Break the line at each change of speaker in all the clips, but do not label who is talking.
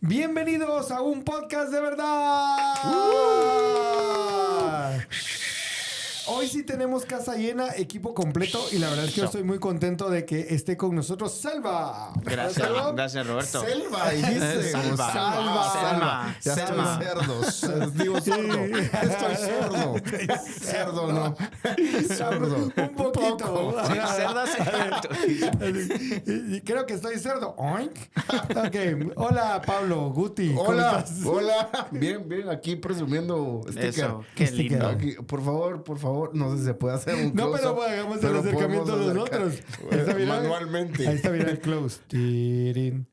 Bienvenidos a un podcast de verdad. Hoy sí tenemos casa llena, equipo completo y la verdad es que yo estoy muy contento de que esté con nosotros Salva.
Gracias Roberto.
Selva, dijiste.
Salva.
Ya estoy cerdo. Digo sordo. Estoy sordo. Cerdo, no. Sordo.
Un poquito.
Sí, cerdas
Y creo que estoy cerdo. Oink. Ok. Hola, Pablo, Guti. ¿Cómo
Hola,
estás?
hola. Bien, aquí presumiendo sticker.
Eso, qué
Sticker.
lindo.
Aquí, por favor, no sé si se puede hacer un
No,
close-up,
pero hagamos el
pero
acercamiento
podemos
nosotros.
acercar manualmente.
Ahí está, mira el close. Tirin,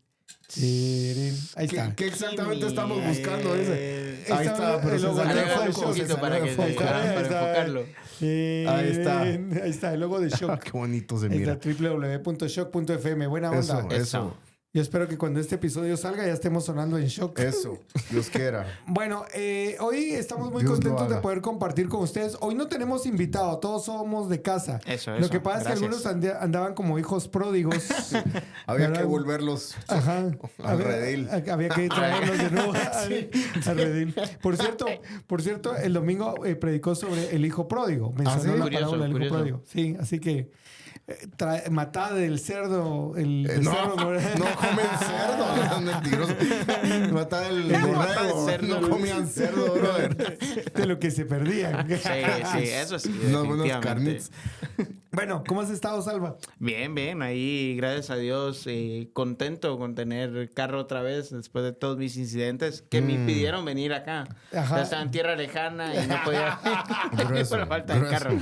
tirin. Ahí está.
¿Qué exactamente estamos buscando? Dice. Ahí está, pero
el
se
logo.
salió de
Aléjalo un
foco,
poquito
se
para
salió
que
de foco.
para enfocarlo.
Ahí está.
Ahí está, el logo de Shock.
Qué bonito se
Ahí
mira.
está, www.shock.fm. Buena onda.
Eso.
Yo espero que cuando este episodio salga ya estemos sonando en Shock.
Eso, Dios quiera.
Bueno, hoy estamos muy
Dios lo
contentos de
haga.
poder compartir con ustedes. Hoy no tenemos invitado, todos somos de casa.
Eso.
Lo que pasa es que
Gracias.
algunos andaban como hijos pródigos.
Había
¿Verdad?
que volverlos
Ajá.
al redil.
Había que traerlos de nuevo al redil. Por cierto, el domingo predicó sobre el hijo pródigo. Mencionó
¿sí?
la
Curioso,
parábola del hijo
curioso.
pródigo. Sí, así que matad del cerdo, el
No,
cerdo.
no comen cerdo, no sean mentirosos. Mata el
Mata el
borrego,
cerdo.
no comían cerdo, brother.
De lo que se perdían.
Sí, eso sí.
Unos buenos
definitivamente.
carnits.
Bueno, ¿cómo has estado, Salva?
Bien, ahí gracias a Dios, contento con tener carro otra vez después de todos mis incidentes que me impidieron venir acá.
Ajá.
Ya estaba en tierra lejana y no podía
Grueso,
por falta de
grueso.
carro.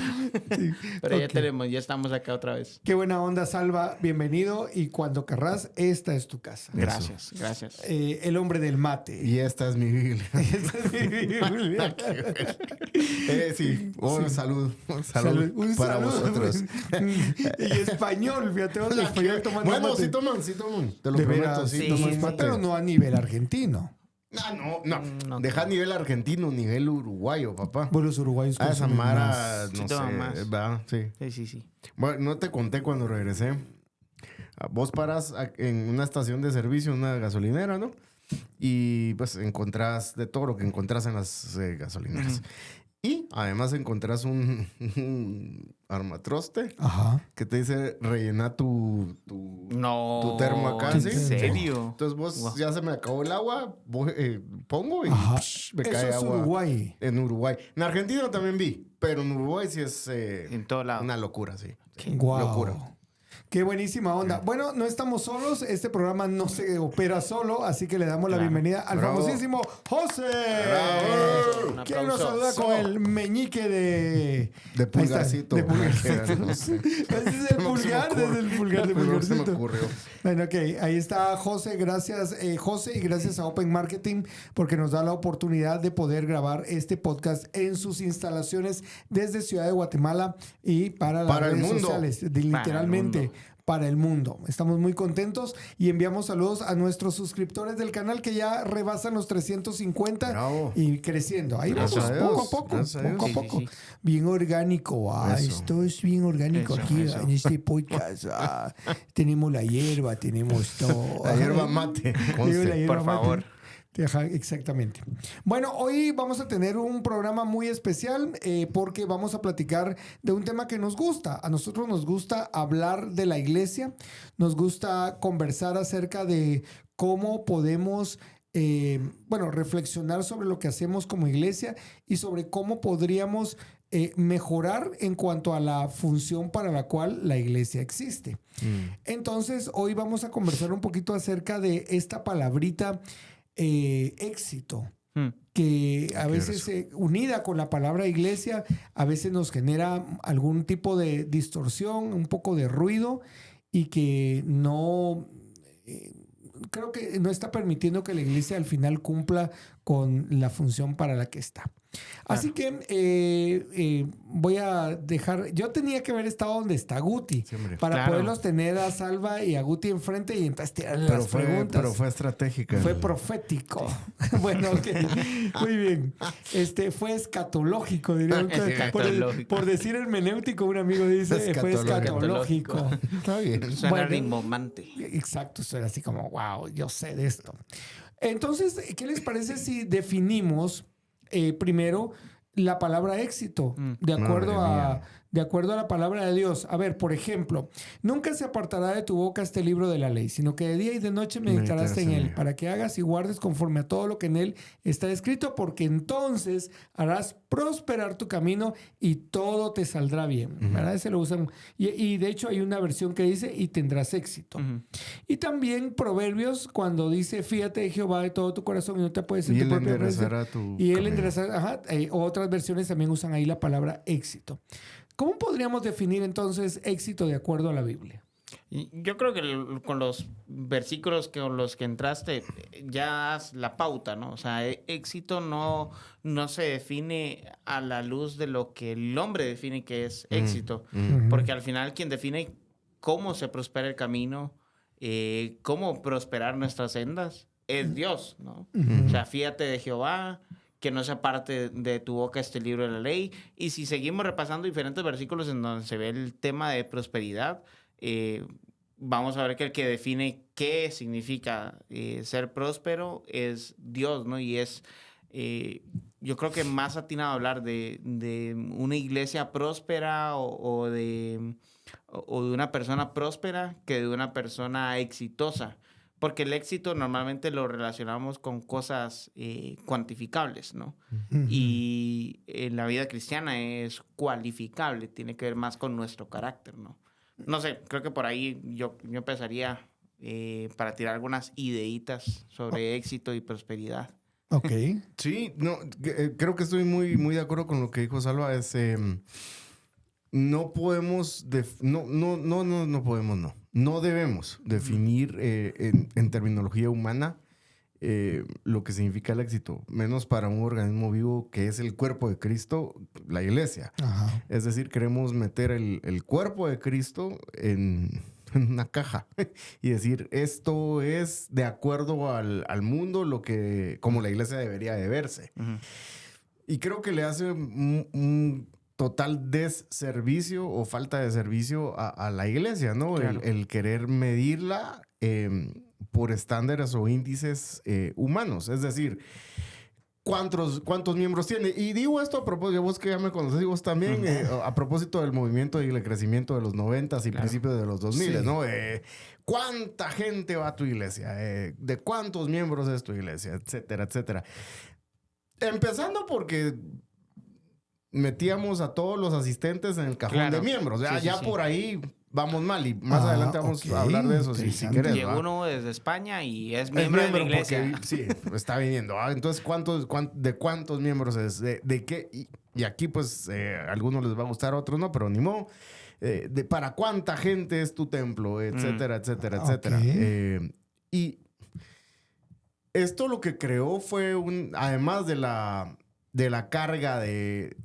Pero
Ok.
ya estamos acá otra vez.
Qué buena onda, Salva. Bienvenido. Y cuando querrás, esta es tu casa.
Gracias.
El hombre del mate.
Y esta es mi Biblia.
Esta es mi Biblia.
Sí, salud. Salud
Un
para
saludo.
vosotros.
Y español, fíjate, vos, español tomando
Bueno,
mate.
sí toman. Te lo
De
prometo,
veras,
sí
sí,
toman
sí,
mate.
Pero no a nivel argentino.
No. Deja nivel argentino, nivel uruguayo, papá.
Vos los uruguayos
Ah, esa
consumen
mara,
más.
Sí
no
toman
sé,
más.
¿verdad? Sí.
Sí.
Bueno, no te conté cuando regresé. Vos paras en una estación de servicio, una gasolinera, ¿no? Y pues encontrás de todo lo que encontrás en las gasolineras.
Ujú.
Y además encontrás un armatroste
Ajá.
que te dice rellena tu
No.
termo acá,
¿En
¿sí?
serio?
Entonces vos
Wow.
ya se me acabó el agua, pongo y
Ajá.
me
Eso
cae
es
agua.
Uruguay.
En Uruguay. En Argentina también vi, pero en Uruguay sí es
En todo lado.
una locura, sí.
Guau.
Locura.
Qué buenísima onda. Bueno, no estamos solos. Este programa no se opera solo, así que le damos la
Claro.
bienvenida al
Bravo.
famosísimo José.
Bravo.
Un
¿Quién nos
aplauso.
saluda con el meñique de...
De
Ahí
pulgarcito.
está, de pulgarcito.
No sé.
Ese es el pulgar, desde el pulgar de
No se me
pulgarcito.
ocurrió.
Bueno, ok, ahí está José, gracias José y gracias a Open Marketing porque nos da la oportunidad de poder grabar este podcast en sus instalaciones desde Ciudad de Guatemala y para las
Para el
redes
mundo.
sociales, literalmente. Para el mundo. Estamos muy contentos y enviamos saludos a nuestros suscriptores del canal que ya rebasan los 350
Bravo.
y creciendo. Ahí
Gracias
vamos,
a Dios.
poco a poco,
Gracias a
poco a
Dios.
poco.
Sí, sí.
Bien orgánico.
Eso.
Esto es bien orgánico
Eso,
aquí
eso.
en este podcast. Tenemos la hierba, tenemos todo.
La hierba mate.
Digo,
conste.
la hierba
Por
mate.
favor.
Ajá, exactamente. Bueno, hoy vamos a tener un programa muy especial porque vamos a platicar de un tema que nos gusta. A nosotros nos gusta hablar de la iglesia, nos gusta conversar acerca de cómo podemos reflexionar sobre lo que hacemos como iglesia y sobre cómo podríamos mejorar en cuanto a la función para la cual la iglesia existe. Entonces, hoy vamos a conversar un poquito acerca de esta palabrita éxito, que a veces unida con la palabra iglesia, a veces nos genera algún tipo de distorsión, un poco de ruido y que no... creo que no está permitiendo que la iglesia al final cumpla con la función para la que está. Así que voy a dejar... Yo tenía que haber estado donde está Guti
Sí, hombre.
para
Claro.
poderlos tener a Salva y a Guti enfrente y entonces tirarle las preguntas.
Pero fue estratégica.
Fue profético. Bueno, ok. Muy bien. Fue escatológico, diría.
Escatológico.
Por decir hermenéutico, un amigo dice, fue
Escatológico.
escatológico.
Está bien.
Suena
Bueno.
rimbombante.
Exacto, eso era así como, wow, yo sé de esto. Entonces, ¿qué les parece si definimos primero la palabra éxito de acuerdo a la palabra de Dios? A ver, por ejemplo, nunca se apartará de tu boca este libro de la ley, sino que de día y de noche meditarás en él, para que hagas y guardes conforme a todo lo que en él está escrito, porque entonces harás prosperar tu camino y todo te saldrá bien. ¿Verdad? Ese lo usan. Y de hecho hay una versión que dice, y tendrás éxito. Y también Proverbios, cuando dice, fíjate de Jehová de todo tu corazón y no te apoyes en tu propia red. Y él enderezará. Otras versiones también usan ahí la palabra éxito. ¿Cómo podríamos definir entonces éxito de acuerdo a la Biblia?
Yo creo que con los versículos con los que entraste ya das la pauta, ¿no? O sea, éxito no se define a la luz de lo que el hombre define que es éxito. Porque al final quien define cómo se prospera el camino, cómo prosperar nuestras sendas, es Dios, ¿no? O sea, fíjate de Jehová, que no sea parte de tu boca este libro de la ley. Y si seguimos repasando diferentes versículos en donde se ve el tema de prosperidad, vamos a ver que el que define qué significa ser próspero es Dios, ¿no? Y es, yo creo que más atinado hablar de una iglesia próspera o de una persona próspera que de una persona exitosa. Porque el éxito normalmente lo relacionamos con cosas cuantificables, ¿no? Y en la vida cristiana es cualificable, tiene que ver más con nuestro carácter, ¿no? No sé, creo que por ahí yo empezaría para tirar algunas ideitas sobre éxito y prosperidad.
Ok.
Sí, no, creo que estoy muy, muy de acuerdo con lo que dijo Salva. No podemos, no debemos definir en terminología humana lo que significa el éxito, menos para un organismo vivo que es el cuerpo de Cristo, la iglesia.
Ajá.
Es decir, queremos meter el cuerpo de Cristo en una caja y decir, esto es de acuerdo al mundo como la iglesia debería de verse. Y creo que le hace un total desservicio o falta de servicio a la iglesia, ¿no? Claro. El querer medirla por estándares o índices humanos. Es decir, ¿cuántos miembros tiene? Y digo esto a propósito, vos que ya me conocés, vos también, a propósito del movimiento y el crecimiento de los 90s y principios de los 2000, sí. ¿no? ¿Cuánta gente va a tu iglesia? ¿De cuántos miembros es tu iglesia? Etcétera, etcétera. Empezando porque metíamos a todos los asistentes en el cajón de miembros. Ya por ahí vamos mal y más adelante vamos a hablar de eso si querés.
Llegó uno desde España y es miembro de la iglesia.
Porque, sí, está viniendo. Entonces, ¿de cuántos miembros es? ¿De qué? Y aquí, pues, a algunos les va a gustar, a otros no, pero ni modo. ¿Para cuánta gente es tu templo? Etcétera, etcétera, etcétera. Y esto lo que creó fue además de la carga de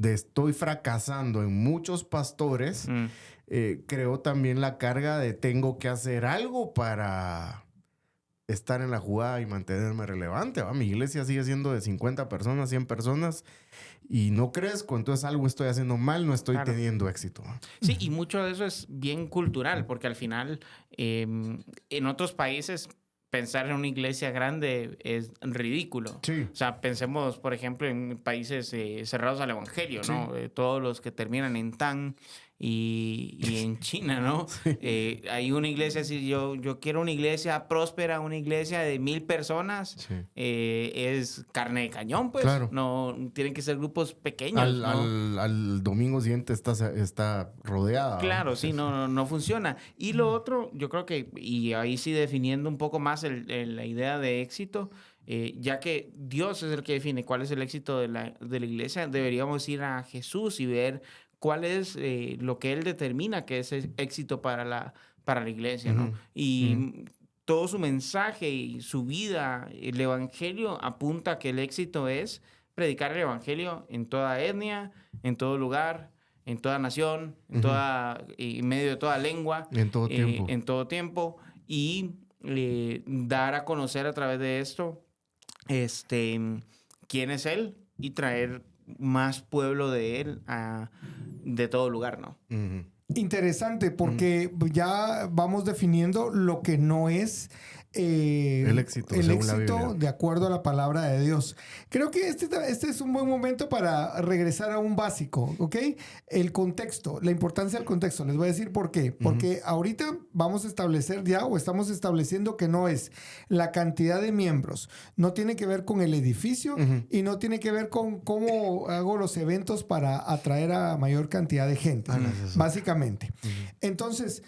estoy fracasando en muchos pastores, creó también la carga de tengo que hacer algo para estar en la jugada y mantenerme relevante. Mi iglesia sigue siendo de 50 personas, 100 personas y no crezco, entonces algo estoy haciendo mal, no estoy teniendo éxito.
Sí, y mucho de eso es bien cultural, porque al final en otros países pensar en una iglesia grande es ridículo.
Sí.
O sea, pensemos, por ejemplo, en países cerrados al evangelio, ¿no? Todos los que terminan en tan y en China, ¿no? Sí. Hay una iglesia así, yo quiero una iglesia próspera, una iglesia de 1,000 personas. Sí. Es carne de cañón, pues. Claro. No, tienen que ser grupos pequeños, ¿no?
Al domingo siguiente está rodeada.
Claro, sí, no funciona. Y lo otro, yo creo que, y ahí sí definiendo un poco más la idea de éxito, ya que Dios es el que define cuál es el éxito de la iglesia, deberíamos ir a Jesús y ver cuál es lo que Él determina que es éxito para la iglesia, ¿no? Y todo su mensaje y su vida, el evangelio apunta a que el éxito es predicar el evangelio en toda etnia, en todo lugar, en toda nación, en medio de toda lengua.
En todo tiempo.
En todo tiempo. Y dar a conocer a través de esto quién es Él y traer más pueblo de Él de todo lugar, ¿no?
Ujú.
Interesante, porque ya vamos definiendo lo que no es
el éxito,
el
según la
éxito
Biblia.
de acuerdo a la palabra de Dios. Creo que este es un buen momento para regresar a un básico, ¿ok? El contexto, la importancia del contexto. Les voy a decir por qué. Porque ahorita vamos a establecer ya, o estamos estableciendo que no es la cantidad de miembros, no tiene que ver con el edificio y no tiene que ver con cómo hago los eventos para atraer a mayor cantidad de gente.
Ah, no, es eso.
Básicamente. Entonces,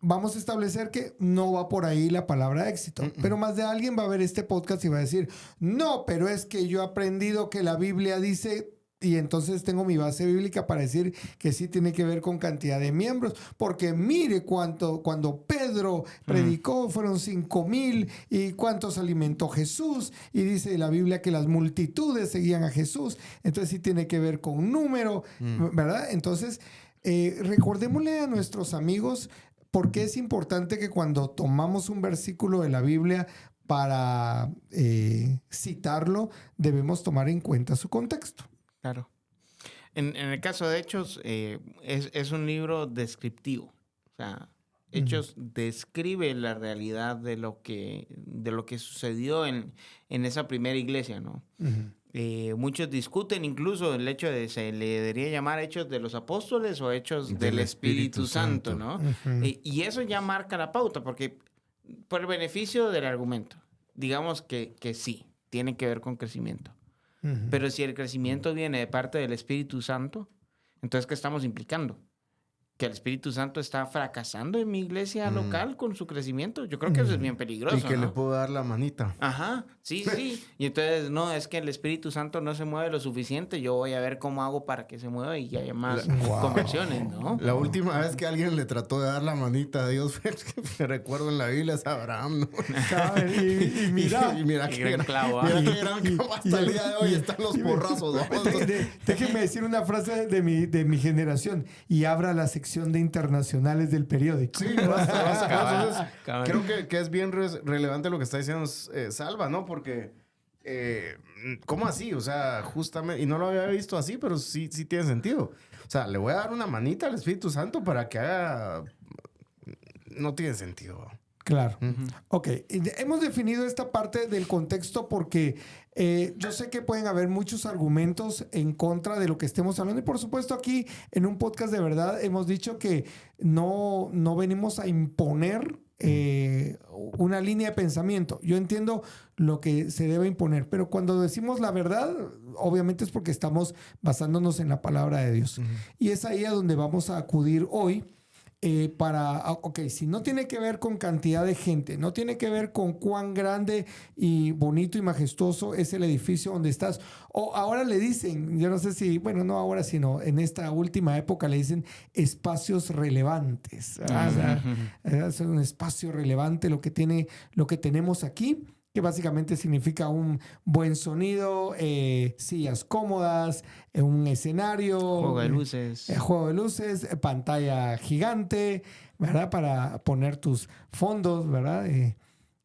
vamos a establecer que no va por ahí la palabra éxito. Pero más de alguien va a ver este podcast y va a decir, no, pero es que yo he aprendido que la Biblia dice... Y entonces tengo mi base bíblica para decir que sí tiene que ver con cantidad de miembros. Porque mire cuando Pedro predicó fueron 5,000 y cuántos alimentó Jesús. Y dice la Biblia que las multitudes seguían a Jesús. Entonces sí tiene que ver con número, ¿verdad? Entonces recordémosle a nuestros amigos por qué es importante que cuando tomamos un versículo de la Biblia para citarlo, debemos tomar en cuenta su contexto.
Claro. En el caso de Hechos, es un libro descriptivo. O sea, Hechos describe la realidad de lo que sucedió en esa primera iglesia, ¿no? Muchos discuten incluso el hecho de se le debería llamar Hechos de los Apóstoles o Hechos del Espíritu Santo, ¿no? Y eso ya marca la pauta, porque por el beneficio del argumento, digamos que sí, tiene que ver con crecimiento. Pero si el crecimiento viene de parte del Espíritu Santo, entonces, ¿qué estamos implicando? ¿Que el Espíritu Santo está fracasando en mi iglesia local con su crecimiento? Yo creo que eso es bien peligroso,
Y que
¿no?
le puedo dar la manita.
Ajá, sí, sí. Y entonces, no, es que el Espíritu Santo no se mueve lo suficiente. Yo voy a ver cómo hago para que se mueva y que haya más conversiones, ¿no?
La última vez que alguien le trató de dar la manita a Dios, que recuerdo en la Biblia, es Abraham, ¿no?
Y mira,
Y mira
Qué
que
gran
era,
clavo,
mira
¿ah?
que gran clavo. Hasta el día de hoy están los porrazos, ¿no?
Déjenme decir una frase de mi generación y abra la sección de internacionales del periódico.
Sí, basta.
Cabal,
Entonces,
cabal.
creo que es bien relevante lo que está diciendo Salva, ¿no? Porque, ¿cómo así? O sea, justamente, y no lo había visto así, pero sí tiene sentido. O sea, le voy a dar una manita al Espíritu Santo para que haga... No tiene sentido.
Claro. Ok. Hemos definido esta parte del contexto porque yo sé que pueden haber muchos argumentos en contra de lo que estemos hablando. Y por supuesto aquí en un podcast de verdad hemos dicho que no venimos a imponer una línea de pensamiento. Yo entiendo lo que se debe imponer, pero cuando decimos la verdad, obviamente es porque estamos basándonos en la palabra de Dios. Y es ahí a donde vamos a acudir hoy. Si no tiene que ver con cantidad de gente, no tiene que ver con cuán grande y bonito y majestuoso es el edificio donde estás, o ahora le dicen, yo no sé si, bueno, no ahora, sino en esta última época le dicen espacios relevantes. O sea, es un espacio relevante lo que tenemos aquí, que básicamente significa un buen sonido, sillas cómodas, un escenario,
Juego de luces.
juego de luces, pantalla gigante, ¿verdad? Para poner tus fondos, ¿verdad?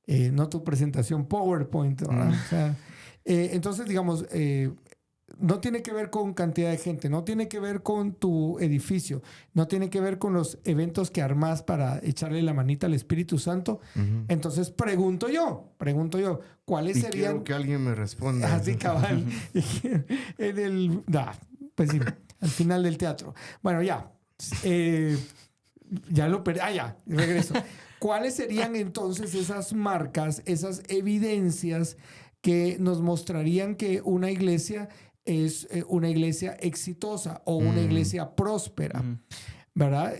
No tu presentación PowerPoint, ¿verdad? O sea, entonces, digamos, no tiene que ver con cantidad de gente, no tiene que ver con tu edificio, no tiene que ver con los eventos que armas para echarle la manita al Espíritu Santo. Entonces pregunto yo, ¿cuáles
Y
serían?
quiero que alguien me responda.
Así cabal. Pues sí, al final del teatro. Bueno, ya. Ya lo perdí. Ya, regreso. ¿Cuáles serían entonces esas marcas, esas evidencias que nos mostrarían que una iglesia es una iglesia exitosa o una iglesia próspera? ¿Verdad?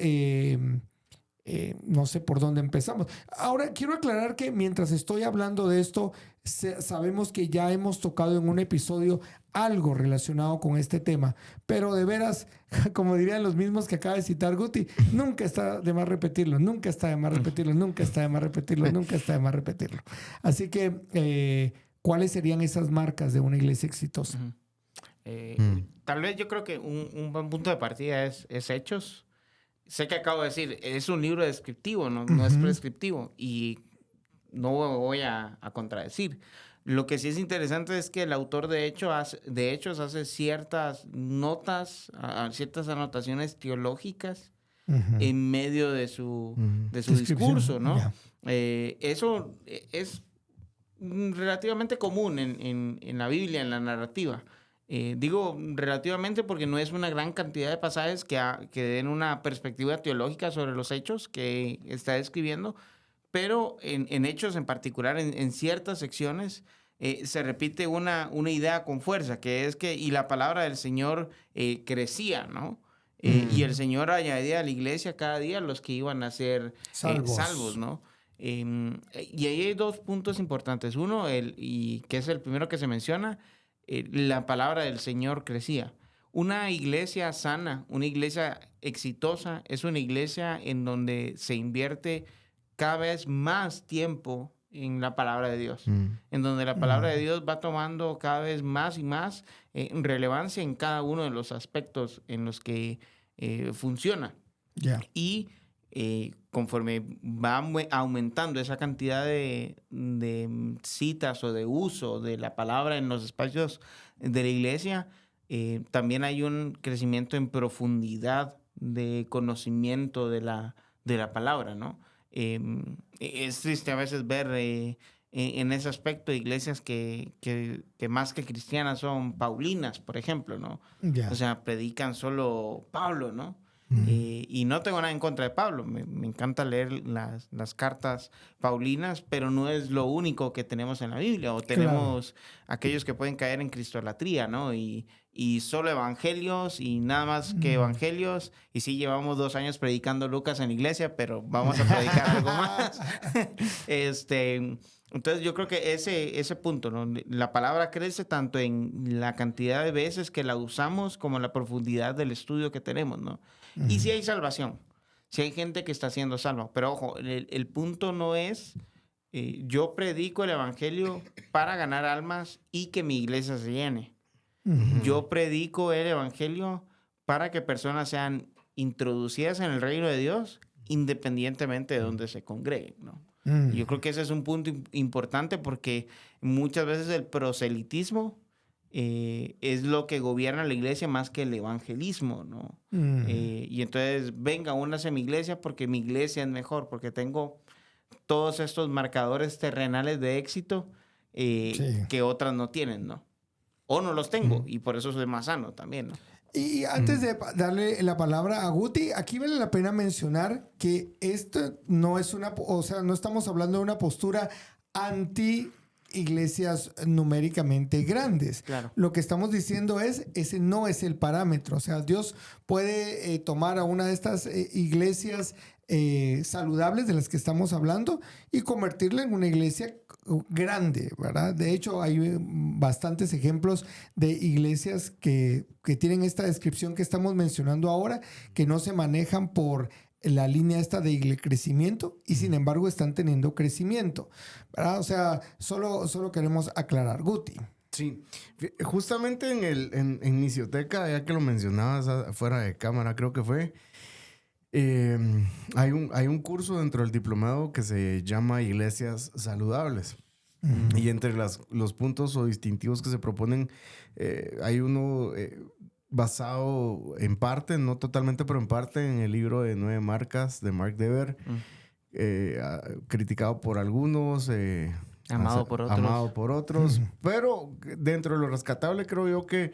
No sé por dónde empezamos. Ahora, quiero aclarar que mientras estoy hablando de esto, sabemos que ya hemos tocado en un episodio algo relacionado con este tema, pero de veras, como dirían los mismos que acaba de citar Guti, nunca está de más repetirlo, nunca está de más repetirlo, nunca está de más repetirlo, nunca está de más repetirlo. Así que, ¿cuáles serían esas marcas de una iglesia exitosa?
Tal vez yo creo que un buen punto de partida es Hechos. Sé que acabo de decir, es un libro descriptivo, no es prescriptivo. Y no voy a contradecir. Lo que sí es interesante es que el autor de Hechos hace ciertas notas, ciertas anotaciones teológicas en medio de su discurso, ¿no?
Ya.
Eso es relativamente común en la Biblia, en la narrativa. Digo relativamente porque no es una gran cantidad de pasajes que den una perspectiva teológica sobre los hechos que está describiendo, pero en Hechos en particular, en ciertas secciones, se repite una idea con fuerza, que es que, y la palabra del Señor crecía, ¿no? Y el Señor añadía a la iglesia cada día los que iban a ser salvos, ¿no? Y ahí hay dos puntos importantes. Uno, y que es el primero que se menciona, la palabra del Señor crecía. Una iglesia sana, una iglesia exitosa, es una iglesia en donde se invierte cada vez más tiempo en la palabra de Dios, en donde la palabra de Dios va tomando cada vez más y más relevancia en cada uno de los aspectos en los que funciona.
Ya.
Y conforme va aumentando esa cantidad de citas o de uso de la palabra en los espacios de la iglesia, también hay un crecimiento en profundidad de conocimiento de la palabra, ¿no? Es triste a veces ver en ese aspecto iglesias que más que cristianas son paulinas, por ejemplo, ¿no?
Ya.
O sea, predican solo Pablo, ¿no? Y no tengo nada en contra de Pablo. Me encanta leer las cartas paulinas, pero no es lo único que tenemos en la Biblia. O tenemos aquellos que pueden caer en cristolatría, ¿no? Y solo evangelios y nada más que evangelios. Y sí, llevamos 2 años predicando Lucas en la iglesia, pero vamos a predicar algo más. Entonces yo creo que ese punto, ¿no? La palabra crece tanto en la cantidad de veces que la usamos como en la profundidad del estudio que tenemos, ¿no? Y si hay salvación, si hay gente que está siendo salva. Pero ojo, el punto no es yo predico el evangelio para ganar almas y que mi iglesia se llene. Yo predico el evangelio para que personas sean introducidas en el reino de Dios independientemente de donde se congreguen, ¿no? Y yo creo que ese es un punto importante porque muchas veces el proselitismo es lo que gobierna la iglesia más que el evangelismo, ¿no? Y entonces, venga, únase a mi iglesia porque mi iglesia es mejor, porque tengo todos estos marcadores terrenales de éxito que otras no tienen, ¿no? O no los tengo, y por eso soy más sano también, ¿no?
Y antes de darle la palabra a Guti, aquí vale la pena mencionar que esto no es no estamos hablando de una postura anti iglesias numéricamente grandes.
Claro.
Lo que estamos diciendo es, ese no es el parámetro. O sea, Dios puede tomar a una de estas iglesias saludables de las que estamos hablando y convertirla en una iglesia grande, ¿verdad? De hecho, hay bastantes ejemplos de iglesias que tienen esta descripción que estamos mencionando ahora, que no se manejan por la línea esta de crecimiento y sin embargo están teniendo crecimiento, ¿verdad? O sea, solo queremos aclarar. Guti.
Sí, justamente en Misioteca, ya que lo mencionabas fuera de cámara, creo que fue, hay un curso dentro del diplomado que se llama Iglesias Saludables. Y entre los puntos o distintivos que se proponen, hay uno basado en parte, no totalmente, pero en parte en el libro de 9 marcas de Mark Dever, criticado por algunos,
amado por otros.
Pero dentro de lo rescatable creo yo que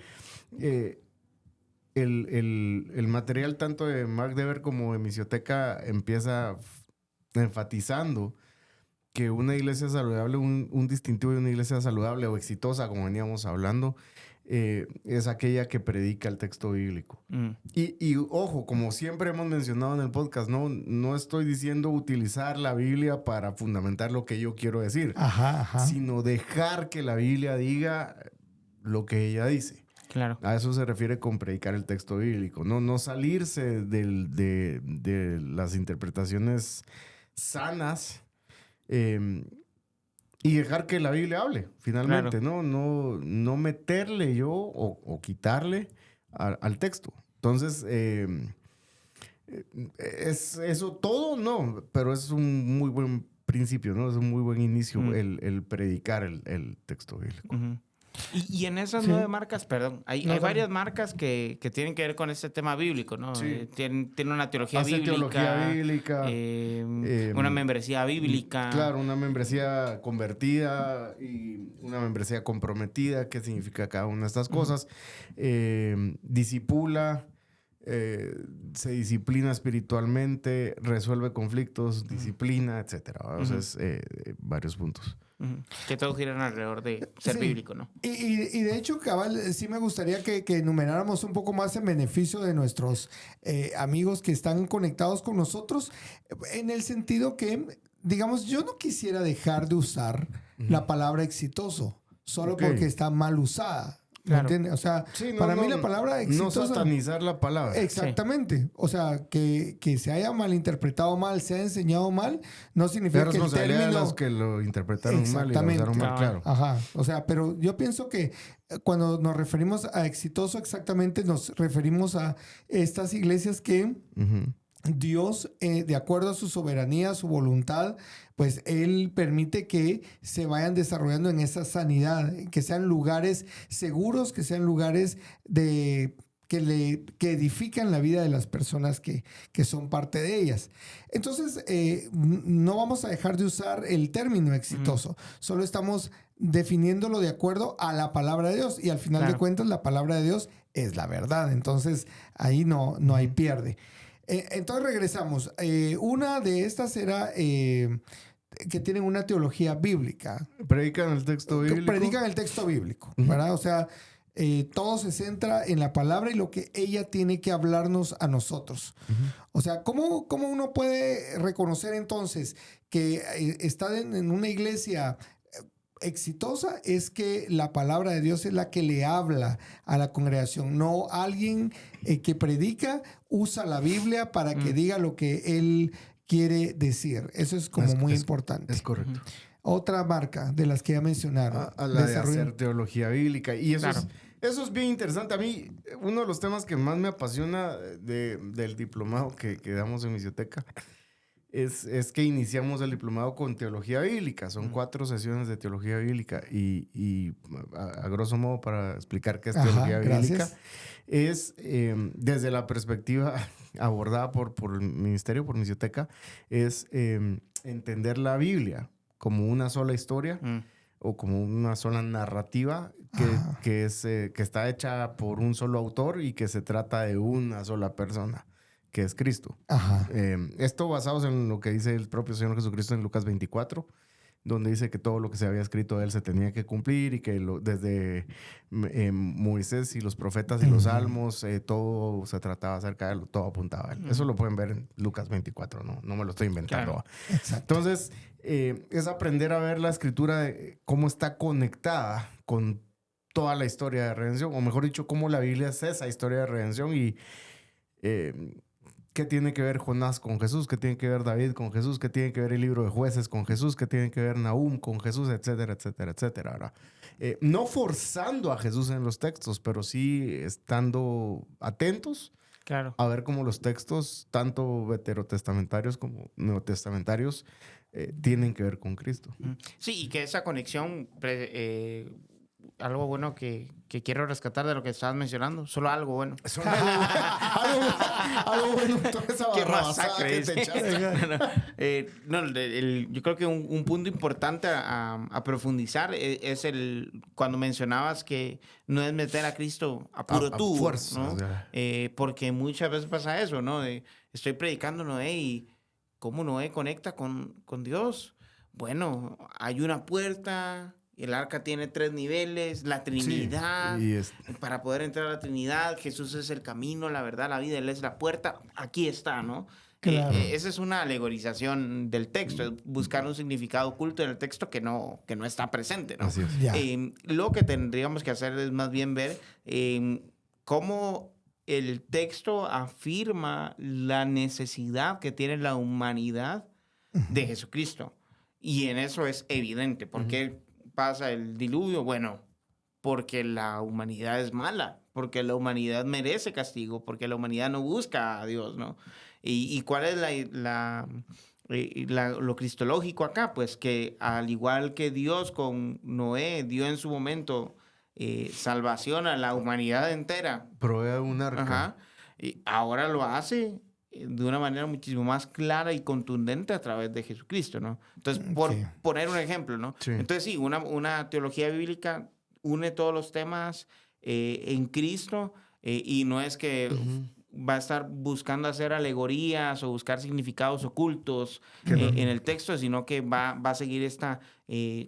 el material tanto de Mark Dever como de Misioteca empieza enfatizando que una iglesia saludable, un distintivo de una iglesia saludable o exitosa, como veníamos hablando, es aquella que predica el texto bíblico. Y ojo, como siempre hemos mencionado en el podcast, no estoy diciendo utilizar la Biblia para fundamentar lo que yo quiero decir, sino dejar que la Biblia diga lo que ella dice.
Claro.
A eso se refiere con predicar el texto bíblico. No salirse de las interpretaciones sanas y dejar que la Biblia hable, finalmente.
Claro.
No meterle yo o quitarle al texto. Entonces, ¿es eso todo? No, pero es un muy buen principio, ¿no? Es un muy buen inicio el predicar el texto bíblico.
Y en esas
Sí.
9 marcas, perdón, hay
No,
varias marcas que tienen que ver con este tema bíblico, ¿no?
Sí.
Tienen una teología
Hace
bíblica.
teología bíblica.
Una membresía bíblica.
Claro, una membresía convertida y una membresía comprometida. ¿Qué significa cada una de estas cosas? Discipula, se disciplina espiritualmente, resuelve conflictos, disciplina, etcétera. O sea, es varios puntos.
Que todos giran alrededor de ser
Sí.
bíblico, ¿no?
Y de hecho, cabal, sí me gustaría que enumeráramos un poco más en beneficio de nuestros amigos que están conectados con nosotros, en el sentido que, digamos, yo no quisiera dejar de usar la palabra exitoso solo
Ok.
porque está mal usada. ¿Me
Claro.
entiendes? O sea,
Sí,
para mí la palabra
no
exitosa...
satanizar la palabra.
Exactamente. O sea, que se haya malinterpretado mal, se haya enseñado mal, no significa
Es
que el
responsabilidad de
término...
los que lo interpretaron mal y lo
Exactamente.
usaron mal, claro.
Ajá. O sea, pero yo pienso que cuando nos referimos a exitoso, exactamente nos referimos a estas iglesias que
Ujú.
Dios, de acuerdo a su soberanía, a su voluntad, pues Él permite que se vayan desarrollando en esa sanidad, que sean lugares seguros, que sean lugares que edifican la vida de las personas que son parte de ellas. Entonces, no vamos a dejar de usar el término exitoso, solo estamos definiéndolo de acuerdo a la palabra de Dios y al final de cuentas la palabra de Dios es la verdad, entonces ahí no hay pierde. Entonces regresamos. Una de estas era que tienen una teología bíblica.
Predican el texto bíblico.
Predican el texto bíblico, ¿verdad? O sea, todo se centra en la palabra y lo que ella tiene que hablarnos a nosotros. O sea, ¿cómo uno puede reconocer entonces que está en una iglesia exitosa? Es que la palabra de Dios es la que le habla a la congregación, no alguien que predica, usa la Biblia para que diga lo que él quiere decir. Eso es como muy importante.
Es correcto.
Otra marca de las que ya mencionaron.
A la de hacer teología bíblica. Y eso, eso es bien interesante. A mí, uno de los temas que más me apasiona del diplomado que damos en Misioteca es que iniciamos el diplomado con teología bíblica. Son 4 sesiones de teología bíblica. Y a grosso modo, para explicar qué es teología bíblica, es desde la perspectiva abordada por el ministerio, por Misioteca, es entender la Biblia como una sola historia o como una sola narrativa que está hecha por un solo autor y que se trata de una sola persona, que es Cristo. Esto basados en lo que dice el propio Señor Jesucristo en Lucas 24, donde dice que todo lo que se había escrito de él se tenía que cumplir y que desde Moisés y los profetas y los salmos, todo se trataba acerca de él, todo apuntaba a él. Eso lo pueden ver en Lucas 24, no me lo estoy inventando.
Claro.
Entonces, es aprender a ver la escritura de cómo está conectada con toda la historia de redención, o mejor dicho, cómo la Biblia es esa historia de redención y qué tiene que ver Jonás con Jesús, qué tiene que ver David con Jesús, qué tiene que ver el libro de Jueces con Jesús, qué tiene que ver Nahum con Jesús, etcétera, etcétera, etcétera. ¿Verdad? No forzando a Jesús en los textos, pero sí estando atentos a ver cómo los textos, tanto veterotestamentarios como neotestamentarios, tienen que ver con Cristo.
Sí, y que esa conexión, algo bueno que quiero rescatar de lo que estabas mencionando, solo algo bueno.
Algo bueno, toda esa
Qué
barrabasada
masacre
que
es.
te echaste.
Yo creo que un punto importante a profundizar es cuando mencionabas que no es meter a Cristo a puro tubo,
fuerza,
¿no?
o sea.
Porque muchas veces pasa eso, ¿no? Estoy predicando Noé y ¿cómo Noé conecta con Dios? Bueno, hay una puerta, el arca tiene 3 niveles, la Trinidad.
Sí,
Para poder entrar a la Trinidad, Jesús es el camino, la verdad, la vida, Él es la puerta. Aquí está, ¿no?
Claro.
Esa es una alegorización del texto, es buscar un significado oculto en el texto que no está presente, ¿no?
Así es.
Ya.
Lo que tendríamos que hacer es más bien ver cómo el texto afirma la necesidad que tiene la humanidad de Jesucristo. Y en eso es evidente. ¿Por qué pasa el diluvio? Bueno, porque la humanidad es mala, porque la humanidad merece castigo, porque la humanidad no busca a Dios, ¿no? ¿Y cuál es lo cristológico acá, pues que al igual que Dios con Noé dio en su momento salvación a la humanidad entera.
Provee un arca.
Ajá. Y ahora lo hace de una manera muchísimo más clara y contundente a través de Jesucristo, ¿no? Entonces, por
Sí.
poner un ejemplo, ¿no?
Sí.
Entonces, sí, una teología bíblica une todos los temas en Cristo y no es que va a estar buscando hacer alegorías o buscar significados ocultos en el texto, sino que va a seguir esta,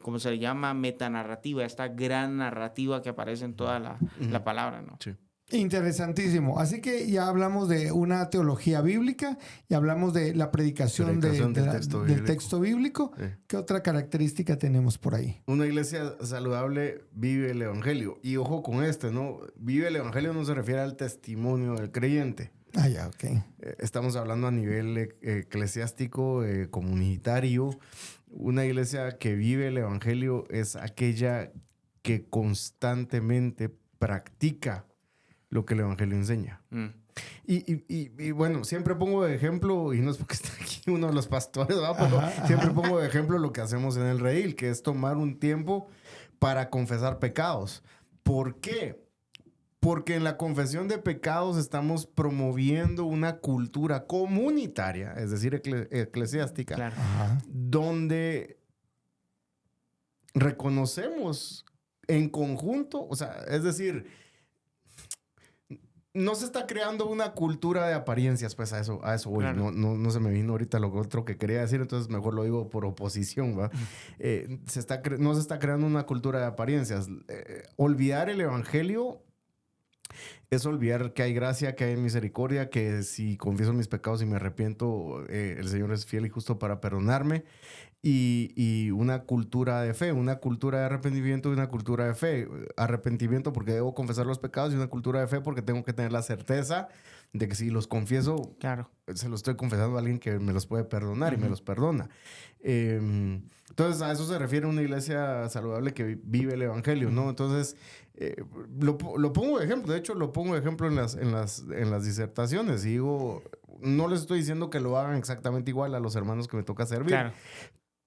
¿cómo se le llama? Metanarrativa, esta gran narrativa que aparece en toda la palabra, ¿no?
Sí.
Interesantísimo. Así que ya hablamos de una teología bíblica y hablamos de la predicación,
Predicación del
del texto bíblico.
Sí.
¿Qué otra característica tenemos por ahí?
Una iglesia saludable vive el evangelio. Y ojo con ¿no? Vive el evangelio no se refiere al testimonio del creyente.
Ah, ya, ok.
Estamos hablando a nivel eclesiástico, comunitario. Una iglesia que vive el evangelio es aquella que constantemente practica lo que el evangelio enseña. Y bueno, siempre pongo de ejemplo, y no es porque esté aquí uno de los pastores, ¿verdad? Pero siempre pongo de ejemplo lo que hacemos en el Redil, que es tomar un tiempo para confesar pecados. ¿Por qué? Porque en la confesión de pecados estamos promoviendo una cultura comunitaria, es decir, eclesiástica,
Claro.
donde reconocemos en conjunto, o sea, es decir, no se está creando una cultura de apariencias, pues a eso voy.
Claro.
No se me vino ahorita lo otro que quería decir, entonces mejor lo digo por oposición, ¿va? No se está creando una cultura de apariencias. Olvidar el evangelio es olvidar que hay gracia, que hay misericordia, que si confieso mis pecados y me arrepiento, el Señor es fiel y justo para perdonarme. Y una cultura de fe, una cultura de arrepentimiento y una cultura de fe. Arrepentimiento porque debo confesar los pecados y una cultura de fe porque tengo que tener la certeza de que si los confieso,
Claro.
se los estoy confesando a alguien que me los puede perdonar y me los perdona. Entonces, a eso se refiere una iglesia saludable que vive el evangelio, ¿no? Entonces, lo pongo de ejemplo. De hecho, lo pongo de ejemplo en las disertaciones. Y digo, no les estoy diciendo que lo hagan exactamente igual a los hermanos que me toca servir.
Claro.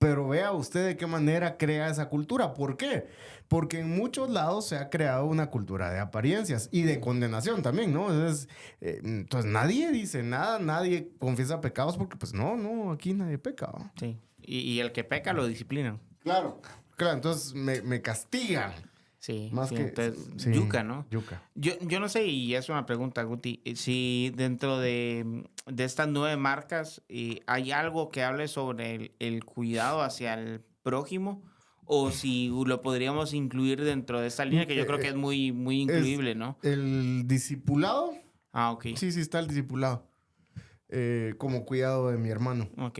Pero vea usted de qué manera crea esa cultura. ¿Por qué? Porque en muchos lados se ha creado una cultura de apariencias y de condenación también, ¿no? Entonces nadie dice nada, nadie confiesa pecados porque pues no, aquí nadie peca, ¿no?
Sí. Y el que peca lo disciplinan.
Claro, entonces me castigan.
Sí,
Más
sí,
que...
entonces,
sí,
yuca, ¿no?
Yuca.
Yo no sé, y es una pregunta, Guti, si dentro de estas 9 marcas hay algo que hable sobre el cuidado hacia el prójimo, o si lo podríamos incluir dentro de esta línea, que yo creo que es muy, muy incluible, ¿no?
El discipulado.
Ah, ok.
Sí, está el discipulado. Como cuidado de mi hermano.
Ok.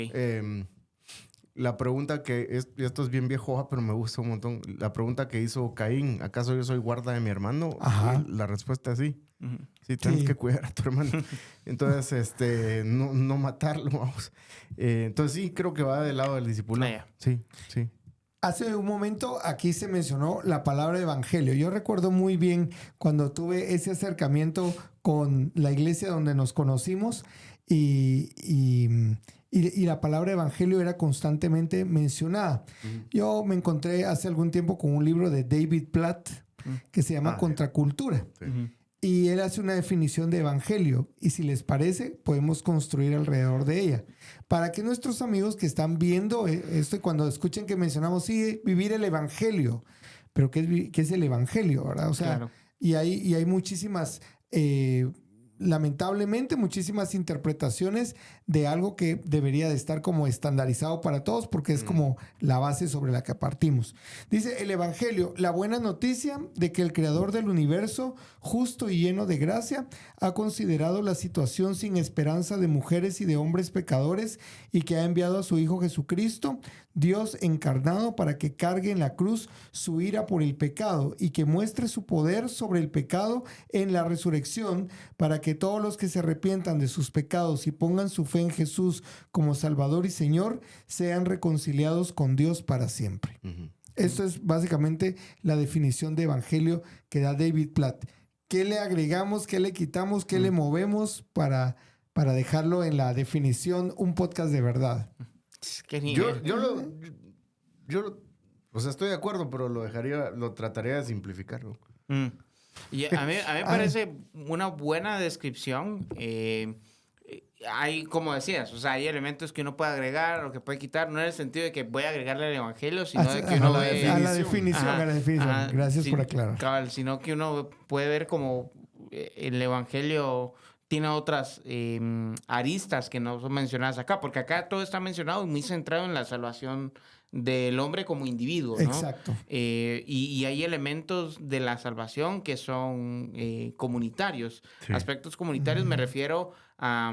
La pregunta esto es bien viejo, pero me gusta un montón. La pregunta que hizo Caín, ¿acaso yo soy guarda de mi hermano?
Ajá.
La respuesta es sí.
Ujú.
Sí, tienes
Sí.
que cuidar a tu hermano. Entonces, no matarlo, vamos. Entonces sí, creo que va del lado del discipulado.
Ah,
Sí.
Hace un momento aquí se mencionó la palabra evangelio. Yo recuerdo muy bien cuando tuve ese acercamiento con la iglesia donde nos conocimos y la palabra evangelio era constantemente mencionada. Yo me encontré hace algún tiempo con un libro de David Platt que se llama Contracultura.
Sí.
Ujú.
Y él hace una definición de evangelio. Y si les parece, podemos construir alrededor de ella. Para que nuestros amigos que están viendo esto, y cuando escuchen que mencionamos, sí, vivir el evangelio. Pero ¿qué es el evangelio, verdad? O sea,
Claro.
y hay muchísimas, lamentablemente, muchísimas interpretaciones de algo que debería de estar como estandarizado para todos, porque es como la base sobre la que partimos. Dice el evangelio, la buena noticia de que el creador del universo, justo y lleno de gracia, ha considerado la situación sin esperanza de mujeres y de hombres pecadores y que ha enviado a su Hijo Jesucristo, Dios encarnado, para que cargue en la cruz su ira por el pecado y que muestre su poder sobre el pecado en la resurrección, para que todos los que se arrepientan de sus pecados y pongan su fe en Jesús como Salvador y Señor, sean reconciliados con Dios para siempre. Esto es básicamente la definición de evangelio que da David Platt. ¿Qué le agregamos, qué le quitamos, qué le movemos para dejarlo en la definición un podcast de verdad?
¿Qué
Yo,
nivel?
o sea, estoy de acuerdo, pero lo trataría de simplificar, ¿no?
Y a mí me parece una buena descripción. Hay, como decías, o sea, hay elementos que uno puede agregar o que puede quitar, no en el sentido de que voy a agregarle al evangelio, sino de que
A
uno
la,
ve...
a la definición,
Ajá,
a la definición.
ajá,
Gracias por
sin-
aclarar.
cabal, sino que uno puede ver como el evangelio tiene otras aristas que no son mencionadas acá, porque acá todo está mencionado y muy centrado en la salvación del hombre como individuo, ¿no?
Exacto.
Y hay elementos de la salvación que son comunitarios.
Sí.
Aspectos comunitarios me refiero a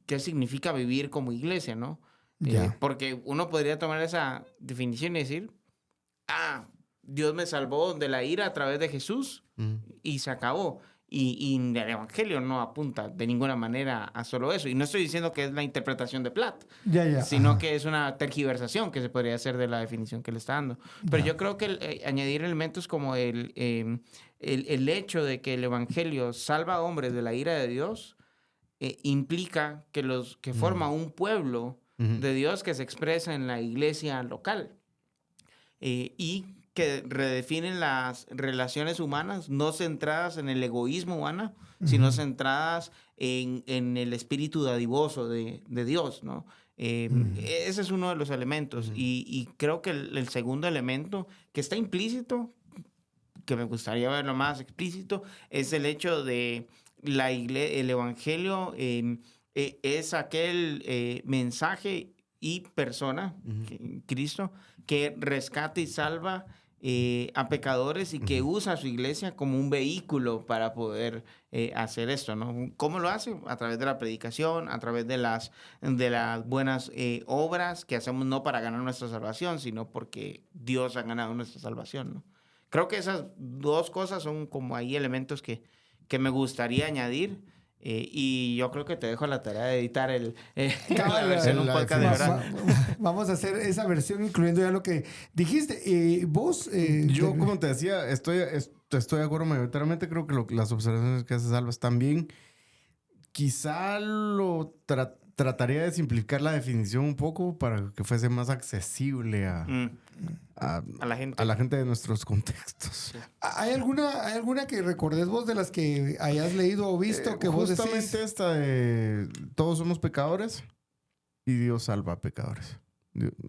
qué significa vivir como iglesia, ¿no?
Ya.
Porque uno podría tomar esa definición y decir, Dios me salvó de la ira a través de Jesús y se acabó. Y el Evangelio no apunta de ninguna manera a solo eso. Y no estoy diciendo que es la interpretación de Platt,
Ya.
sino
Ajá.
que es una tergiversación que se podría hacer de la definición que le está dando. Pero
Ya.
yo creo que añadir elementos como el hecho de que el Evangelio salva a hombres de la ira de Dios implica que los que forman un pueblo de Dios que se expresa en la iglesia local y que redefinen las relaciones humanas no centradas en el egoísmo humano, sino centradas en el espíritu dadivoso de Dios, ¿no? Ese es uno de los elementos. Y creo que el segundo elemento que está implícito, que me gustaría verlo más explícito, es el hecho de el evangelio es aquel mensaje y persona, Cristo, que rescata y salva a pecadores y que usa a su iglesia como un vehículo para poder hacer esto, ¿no? ¿Cómo lo hace? A través de la predicación, a través de las buenas obras que hacemos no para ganar nuestra salvación, sino porque Dios ha ganado nuestra salvación, ¿no? Creo que esas dos cosas son como ahí elementos que me gustaría añadir. Y yo creo que te dejo la tarea de editar la versión un podcast de verdad.
Vamos a hacer esa versión incluyendo ya lo que dijiste. Vos...
Yo, como te decía, estoy de acuerdo mayoritariamente. Creo que las observaciones que hace Salva están bien. Quizá trataría de simplificar la definición un poco para que fuese más accesible a la gente de nuestros contextos.
Sí.
¿Hay alguna que recordes vos de las que hayas leído o visto que vos decís?
Justamente esta de todos somos pecadores y Dios salva a pecadores.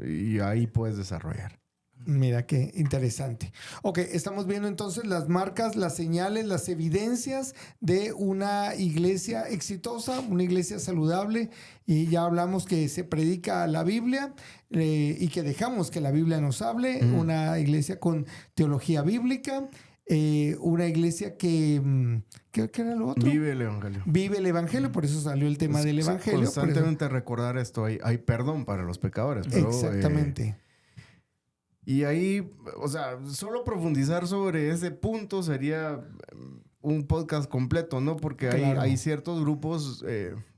Y ahí puedes desarrollar.
Mira qué interesante. Ok, estamos viendo entonces las marcas, las señales, las evidencias de una iglesia exitosa, una iglesia saludable. Y ya hablamos que se predica la Biblia y que dejamos que la Biblia nos hable. Una iglesia con teología bíblica. Una iglesia que... ¿Qué era lo otro?
Vive el evangelio.
Vive el evangelio, por eso salió el tema del evangelio.
Constantemente recordar esto. Hay perdón para los pecadores. Pero,
exactamente.
Y ahí, o sea, solo profundizar sobre ese punto sería un podcast completo, ¿no? Porque
Claro.
hay ciertos grupos,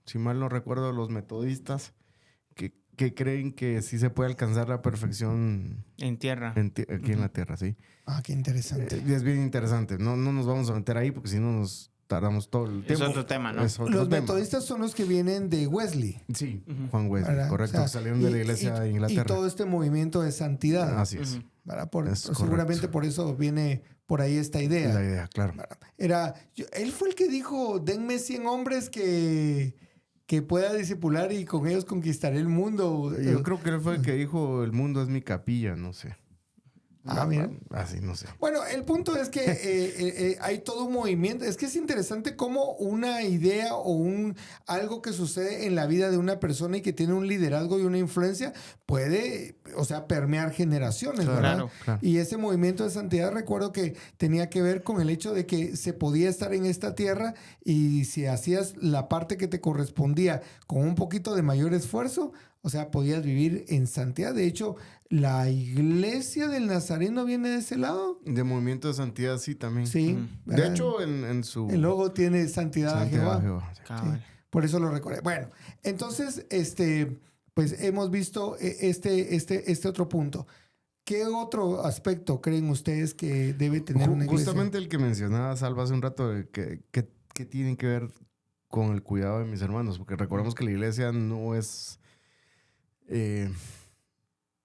si mal no recuerdo, los metodistas, que creen que sí se puede alcanzar la perfección
En tierra.
aquí en la tierra, sí.
Ah, qué interesante.
Es bien interesante. No nos vamos a meter ahí porque si no nos tardamos todo el tiempo.
Es otro tema, ¿no?
Es otro
Los
tema.
metodistas son los que vienen de Wesley.
Sí, Juan Wesley,
¿verdad?
correcto.
O sea,
Salieron de la iglesia de Inglaterra.
Y todo este movimiento de santidad.
Así es.
¿Verdad?
Es
Seguramente
correcto.
por eso viene por ahí esta idea.
La idea, claro.
Él fue el que dijo, denme 100 hombres que pueda discipular y con ellos conquistaré el mundo.
Yo creo que él fue el que dijo, el mundo es mi capilla, no sé.
Mira.
Así, no sé.
Bueno, el punto es que hay todo un movimiento. Es que es interesante cómo una idea o algo que sucede en la vida de una persona y que tiene un liderazgo y una influencia puede, o sea, permear generaciones,
Claro,
¿verdad?
claro.
Y ese movimiento de santidad, recuerdo que tenía que ver con el hecho de que se podía estar en esta tierra y si hacías la parte que te correspondía con un poquito de mayor esfuerzo, o sea, podías vivir en santidad. De hecho, la iglesia del Nazareno viene de ese lado.
De movimiento de santidad, sí, también.
Sí.
De
¿verdad?
hecho, en su...
El logo tiene santidad a Jehová.
sí.
Cabal.
Por eso lo recordé. Bueno, entonces, pues hemos visto este otro punto. ¿Qué otro aspecto creen ustedes que debe tener una iglesia?
Justamente el que mencionaba Salva hace un rato, de que tienen que ver con el cuidado de mis hermanos, porque recordemos que la iglesia no es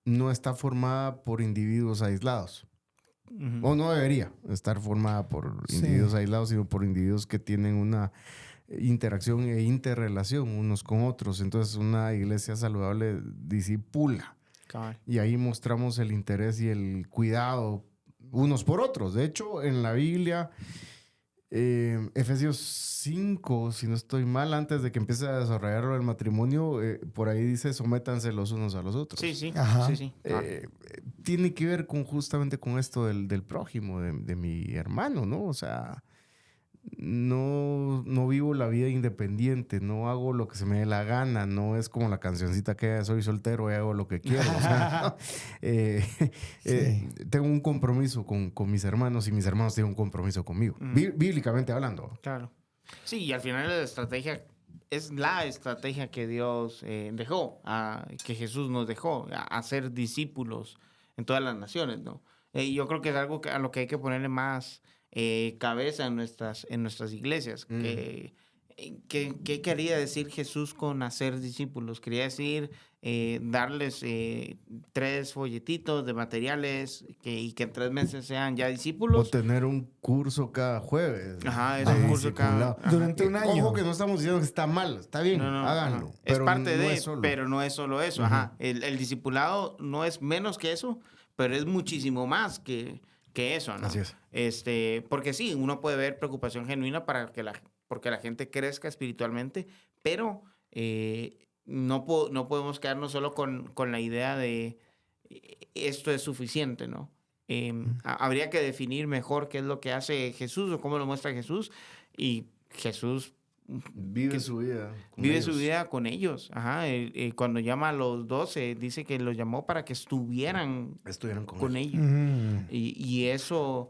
no está formada por individuos aislados.
Ujú.
O no debería estar formada por
Sí.
individuos aislados, sino por individuos que tienen una interacción e interrelación unos con otros. Entonces, una iglesia saludable discipula.
Cabal.
Y ahí mostramos el interés y el cuidado unos por otros. De hecho, en la Biblia, Efesios 5, si no estoy mal, antes de que empiece a desarrollarlo el matrimonio, por ahí dice, sométanse los unos a los otros.
Sí, sí.
Ajá.
Sí, sí. Cabal.
Tiene que ver con justamente con esto del prójimo, de mi hermano, ¿no? O sea, no vivo la vida independiente, no hago lo que se me dé la gana, no es como la cancioncita que soy soltero y hago lo que quiero. O sea, tengo un compromiso con mis hermanos y mis hermanos tienen un compromiso conmigo, bíblicamente hablando.
Claro. Sí, y al final la estrategia es la estrategia que Dios dejó, que Jesús nos dejó, a ser discípulos en todas las naciones, ¿no? Yo creo que es algo a lo que hay que ponerle más cabeza en nuestras iglesias. ¿Qué quería decir Jesús con hacer discípulos? Quería decir darles 3 folletitos de materiales y que en 3 meses sean ya
O
discípulos.
tener un curso cada jueves.
Ajá, es
de
un curso cada...
discipulado.
Ajá.
Durante un año.
Ojo que no estamos diciendo que está mal, está bien,
No, no,
háganlo.
ajá. Es
Pero
parte
no
de,
es solo.
pero no es solo eso. Ajá. El discipulado no es menos que eso, pero es muchísimo más que eso, ¿no?
Así es.
Porque sí, uno puede ver preocupación genuina porque la gente crezca espiritualmente, pero no podemos quedarnos solo con la idea de esto es suficiente, ¿no? Habría que definir mejor qué es lo que hace Jesús o cómo lo muestra Jesús, y Jesús
Vive su vida. con
vive
ellos.
su vida con ellos. Ajá. Cuando llama a los 12, dice que los llamó para que estuvieran
Estuvieron con
con
él.
ellos.
Mm.
Y eso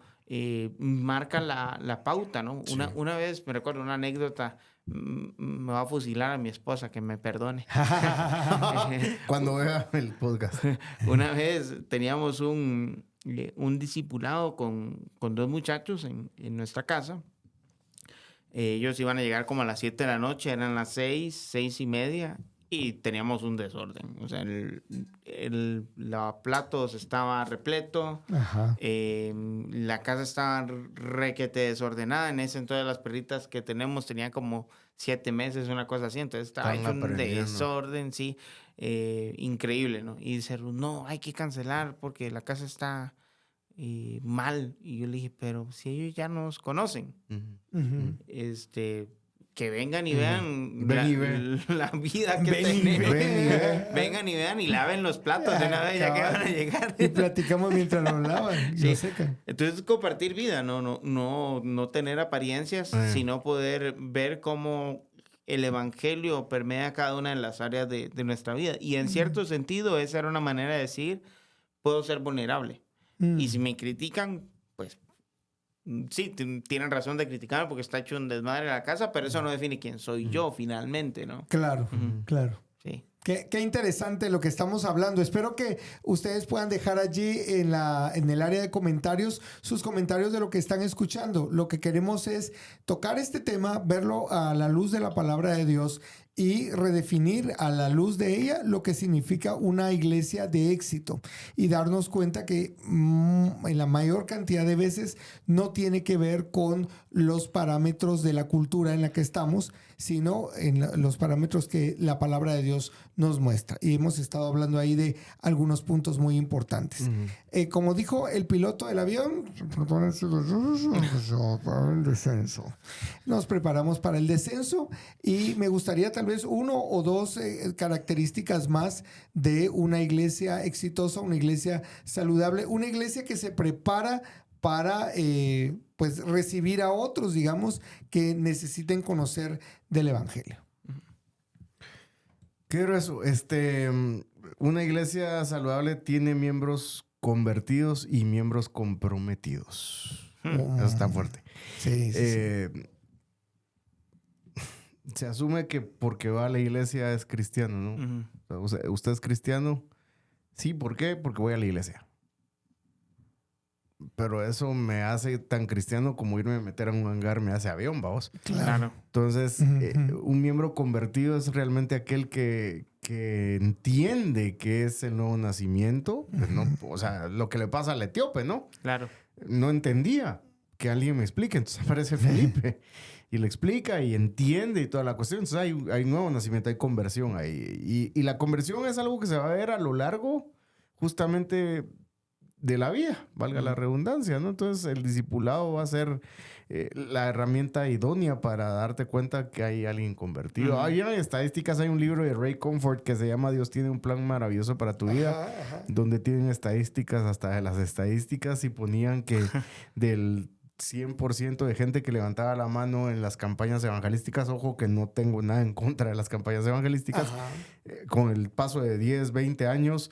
marca la pauta, ¿no?
Sí.
Una vez, me recuerdo una anécdota, me va a fusilar a mi esposa, que me perdone.
Cuando vea el podcast.
Una vez teníamos un discipulado con 2 muchachos en nuestra casa. Ellos iban a llegar como a las 7 de la noche, eran las 6:30, y teníamos un desorden. O sea, el platos estaba repleto,
Ajá.
la casa estaba requete desordenada. En ese entonces las perritas que tenemos tenían como 7 meses, una cosa así. Entonces estaba
Están
hecho un
aprendiendo.
desorden, sí, increíble, ¿no? Y dice, no, hay que cancelar porque la casa está mal. Y yo le dije, pero si ellos ya nos conocen,
Ujú.
que vengan y vean
Ven y ve.
la vida que
Ven y
tenemos.
ven y ve.
Vengan y vean y laven los platos de una vez ya que van a llegar.
Y platicamos mientras lo lavan y
Sí.
lo secan.
Entonces, compartir vida, no tener apariencias, sino poder ver cómo el evangelio permea cada una de las áreas de nuestra vida. Y en cierto sentido, esa era una manera de decir, puedo ser vulnerable. Y si me critican, pues sí, tienen razón de criticarme porque está hecho un desmadre en la casa, pero eso no define quién soy yo finalmente, ¿no?
Claro, claro.
Sí.
Qué interesante lo que estamos hablando. Espero que ustedes puedan dejar allí en el área de comentarios sus comentarios de lo que están escuchando. Lo que queremos es tocar este tema, verlo a la luz de la palabra de Dios y redefinir a la luz de ella lo que significa una iglesia de éxito y darnos cuenta que en la mayor cantidad de veces no tiene que ver con los parámetros de la cultura en la que estamos, sino en los parámetros que la palabra de Dios nos muestra. Y hemos estado hablando ahí de algunos puntos muy importantes. Como dijo el piloto del avión, para el descenso. Nos preparamos para el descenso y me gustaría tal vez 1 o 2 características más de una iglesia exitosa, una iglesia saludable, una iglesia que se prepara para pues recibir a otros, digamos, que necesiten conocer del evangelio.
Quiero eso. Una iglesia saludable tiene miembros convertidos y miembros comprometidos. Eso está fuerte.
Sí, sí,
Se asume que porque va a la iglesia es cristiano, ¿no? O sea, ¿usted es cristiano? Sí, ¿por qué? Porque voy a la iglesia. Pero eso me hace tan cristiano como irme a meter en un hangar me hace avión, vamos.
Claro.
Entonces, un miembro convertido es realmente aquel que que entiende que es el nuevo nacimiento, pues no, o sea, lo que le pasa al etíope, ¿no?
Claro.
No entendía que alguien me explique. Entonces aparece Felipe y le explica y entiende y toda la cuestión. Entonces hay nuevo nacimiento, hay conversión ahí. Y la conversión es algo que se va a ver a lo largo justamente de la vida, valga la redundancia, ¿no? Entonces el discipulado va a ser la herramienta idónea para darte cuenta que hay alguien convertido. Hay estadísticas, hay un libro de Ray Comfort que se llama Dios tiene un plan maravilloso para tu vida, donde tienen estadísticas, hasta de las estadísticas, y ponían que del 100% de gente que levantaba la mano en las campañas evangelísticas, ojo que no tengo nada en contra de las campañas evangelísticas, con el paso de 10, 20 años,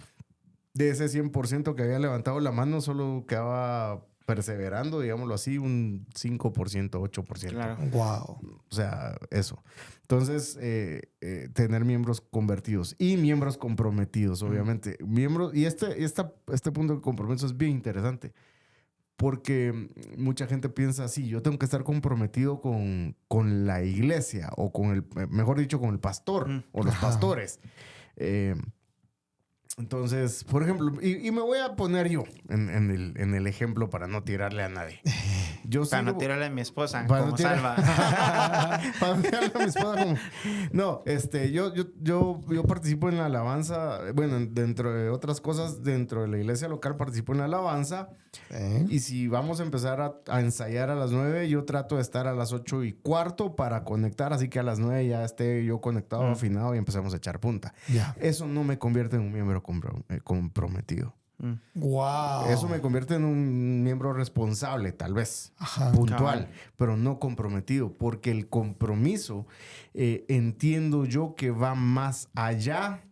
de ese 100% que había levantado la mano, solo quedaba perseverando, digámoslo así, un 5%, 8%.
Claro.
Wow.
O sea, eso. Entonces, tener miembros convertidos y miembros comprometidos, obviamente. Miembros, y este punto de compromiso es bien interesante, porque mucha gente piensa así: yo tengo que estar comprometido con la iglesia, o mejor dicho, con el pastor o los pastores. Entonces, por ejemplo, y me voy a poner yo en el ejemplo para no tirarle a nadie.
Para no tirarle a mi esposa,
para
como
no tirar-
Salva.
para no tirarle a mi esposa como... No, yo participo en la alabanza. Bueno, dentro de otras cosas, dentro de la iglesia local participo en la alabanza. Y si vamos a empezar a ensayar a las 9, yo trato de estar a las 8:15 para conectar, así que a las 9 ya esté yo conectado, afinado, y empezamos a echar punta.
Ya.
Eso no me convierte en un miembro comprometido.
Wow.
Eso me convierte en un miembro responsable, tal vez,
Ajá.
puntual, pero no comprometido, porque el compromiso, entiendo yo que va más allá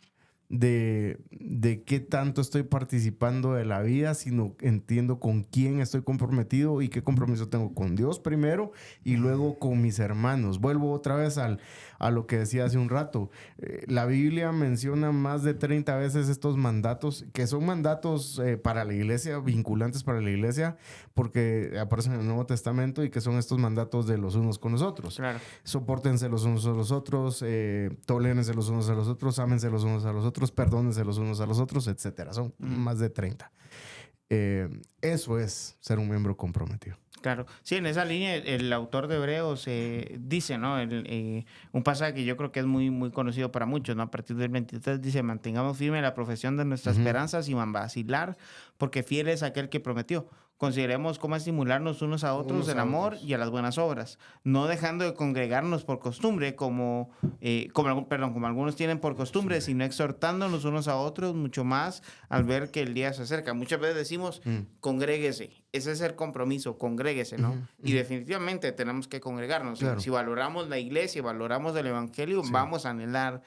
de qué tanto estoy participando de la vida, sino entiendo con quién estoy comprometido y qué compromiso tengo con Dios primero y luego con mis hermanos. Vuelvo otra vez a lo que decía hace un rato. La Biblia menciona más de 30 veces estos mandatos, que son mandatos para la iglesia, vinculantes para la iglesia, porque aparecen en el Nuevo Testamento, y que son estos mandatos de los unos con los otros.
Claro.
Sopórtense los unos a los otros, tolérense los unos a los otros, ámense los unos a los otros, perdónense los unos a los otros, etcétera. Son más de 30. Eso es ser un miembro comprometido.
Claro. Sí, en esa línea el autor de Hebreos dice, ¿no? Un pasaje que yo creo que es muy, muy conocido para muchos, ¿no? A partir del 23 dice: mantengamos firme la profesión de nuestra esperanza sin vacilar, porque fiel es aquel que prometió. Consideremos cómo estimularnos unos a otros en amor y a las buenas obras, no dejando de congregarnos por costumbre, como algunos tienen por costumbre, sino exhortándonos unos a otros, mucho más al ver que el día se acerca. Muchas veces decimos, congréguese. Ese es el compromiso, congréguese, ¿no? Y definitivamente tenemos que congregarnos.
Claro.
Si valoramos la iglesia, valoramos el evangelio, vamos a anhelar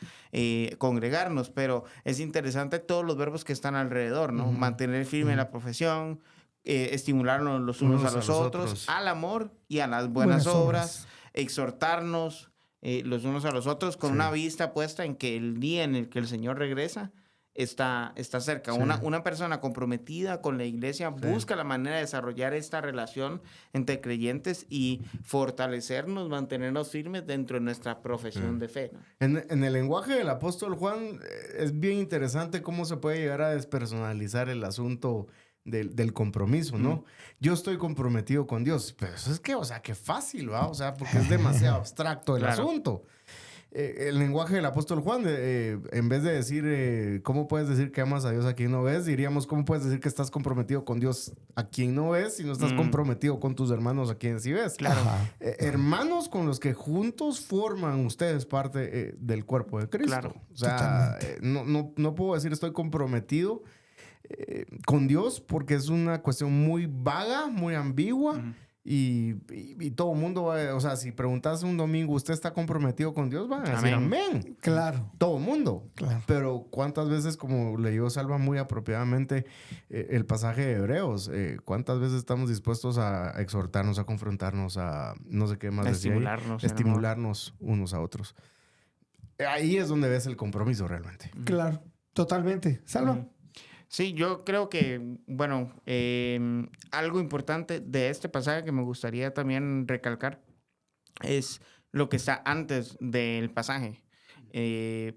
congregarnos. Pero es interesante todos los verbos que están alrededor, ¿no? Mantener firme la profesión, estimularnos los unos a los otros, al amor y a las buenas obras, exhortarnos los unos a los otros con una vista puesta en que el día en el que el Señor regresa está cerca.
Sí.
Una persona comprometida con la iglesia busca la manera de desarrollar esta relación entre creyentes y fortalecernos, mantenernos firmes dentro de nuestra profesión de fe, ¿no?
En el lenguaje del apóstol Juan, es bien interesante cómo se puede llegar a despersonalizar el asunto del compromiso, ¿no? Yo estoy comprometido con Dios, pero eso es que, o sea, qué fácil, ¿va? O sea, porque es demasiado abstracto el asunto. El lenguaje del apóstol Juan, en vez de decir, ¿cómo puedes decir que amas a Dios a quien no ves? Diríamos, ¿cómo puedes decir que estás comprometido con Dios a quien no ves si no estás comprometido con tus hermanos a quien sí ves?
Claro.
Hermanos con los que juntos forman ustedes parte del cuerpo de Cristo.
Claro.
O sea, no puedo decir estoy comprometido con Dios, porque es una cuestión muy vaga, muy ambigua. Y todo el mundo va, o sea, si preguntas un domingo, ¿usted está comprometido con Dios? Van a decir amén.
Claro.
Todo el mundo.
Claro.
Pero ¿cuántas veces, como leyó Salva muy apropiadamente el pasaje de Hebreos, cuántas veces estamos dispuestos a exhortarnos, a confrontarnos, a no sé qué más decía ahí? Estimularnos unos a otros? Ahí es donde ves el compromiso realmente.
Claro. Totalmente. Salva.
Sí, yo creo que, bueno, algo importante de este pasaje que me gustaría también recalcar es lo que está antes del pasaje.